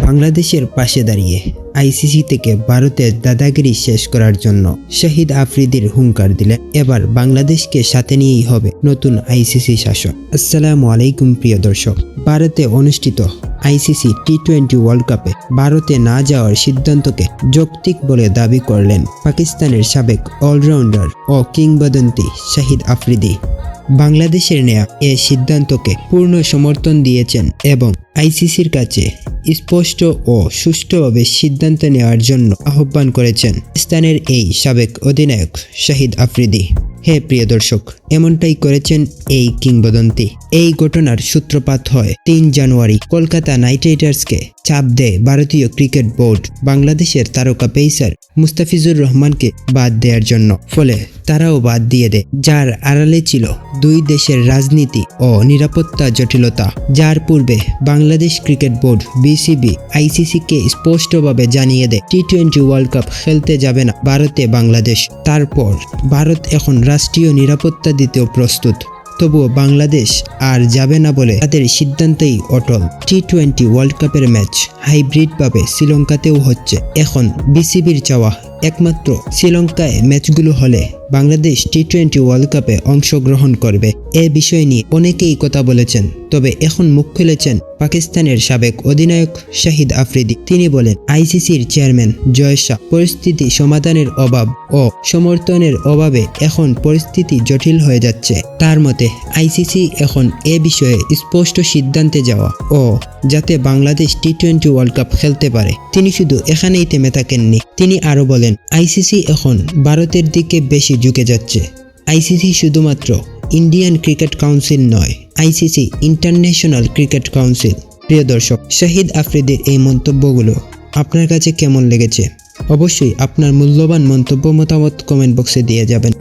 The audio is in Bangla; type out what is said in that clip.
বাংলাদেশের পাশে দাঁড়িয়ে আইসিসি থেকে ভারতের দাদাগিরি শেষ করার জন্য শাহিদ আফ্রিদির হুঙ্কার দিলেন এবার বাংলাদেশকে সাথে নিয়েই হবে নতুন আইসিসি শাসক। আসসালামু আলাইকুম প্রিয় দর্শক, ভারতে অনুষ্ঠিত আইসিসি টি-20 ওয়ার্ল্ড কাপে ভারতে না যাওয়ার সিদ্ধান্তকে যৌক্তিক বলে দাবি করলেন পাকিস্তানের সাবেক অলরাউন্ডার ও কিংবদন্তি শাহিদ আফ্রিদি। বাংলাদেশের নেয়া এ সিদ্ধান্তকে পূর্ণ সমর্থন দিয়েছেন এবং আইসিসির কাছে স্পষ্ট ও সুষ্ঠুভাবে সিদ্ধান্ত নেওয়ার জন্য আহ্বান করেছেন পাকিস্তানের এই সাবেক অধিনায়ক শাহিদ আফ্রিদি। হ্যাঁ প্রিয় দর্শক, এমনটাই করেছেন এই কিংবদন্তি। এই ঘটনার সূত্রপাত হয় 3 জানুয়ারি। কলকাতা নাইট রাইডার্সকে চাপ দেয় ভারতীয় ক্রিকেট বোর্ড বাংলাদেশের তারকা পেসার মুস্তাফিজুর রহমানকে বাদ দেওয়ার জন্য। ফলে তারাও বাদ দিয়ে দেয়, যার আড়ালে ছিল দুই দেশের রাজনীতি ও নিরাপত্তা জটিলতা। যার পূর্বে বাংলাদেশ ক্রিকেট বোর্ড বিসিবি আইসিসিকে স্পষ্টভাবে জানিয়ে দেয় টি-20 ওয়ার্ল্ড কাপ খেলতে যাবে না ভারতে বাংলাদেশ। তারপর ভারত এখন রাষ্ট্রীয় নিরাপত্তা দিতেও প্রস্তুত, তবুও বাংলাদেশ আর যাবে না বলে তাদের সিদ্ধান্তেই অটল। টি-20 ওয়ার্ল্ড কাপের ম্যাচ হাইব্রিডভাবে শ্রীলঙ্কাতেও হচ্ছে। এখন বিসিবির চাওয়া একমাত্র শ্রীলঙ্কায় ম্যাচগুলো হলে বাংলাদেশ টি-20 ওয়ার্ল্ড কাপে অংশগ্রহণ করবে। এ বিষয় নিয়ে অনেকেই কথা বলেছেন, তবে এখন মুখ খুলেছেন পাকিস্তানের সাবেক অধিনায়ক শাহিদ আফ্রিদি। তিনি বলেন, আইসিসির চেয়ারম্যান জয় শাহ পরিস্থিতি সমাধানের অভাব ও সমর্থনের অভাবে এখন পরিস্থিতি জটিল হয়ে যাচ্ছে। তার মতে আইসিসি এখন এ বিষয়ে স্পষ্ট সিদ্ধান্তে যাওয়া ও যাতে বাংলাদেশ টি-20 ওয়ার্ল্ড কাপ খেলতে পারে। তিনি শুধু এখানেই থেমে থাকেননি, তিনি আরও বলেন আইসিসি এখন ভারতের দিকে বেশি ঝুঁকে যাচ্ছে। আইসিসি শুধুমাত্র ইন্ডিয়ান ক্রিকেট কাউন্সিল নয়, আইসিসি ইন্টারন্যাশনাল ক্রিকেট কাউন্সিল। প্রিয় দর্শক, শাহিদ আফ্রিদির এই মন্তব্যগুলো আপনার কাছে কেমন লেগেছে? অবশ্যই আপনার মূল্যবান মন্তব্য মতামত কমেন্ট বক্সে দিয়ে যাবেন।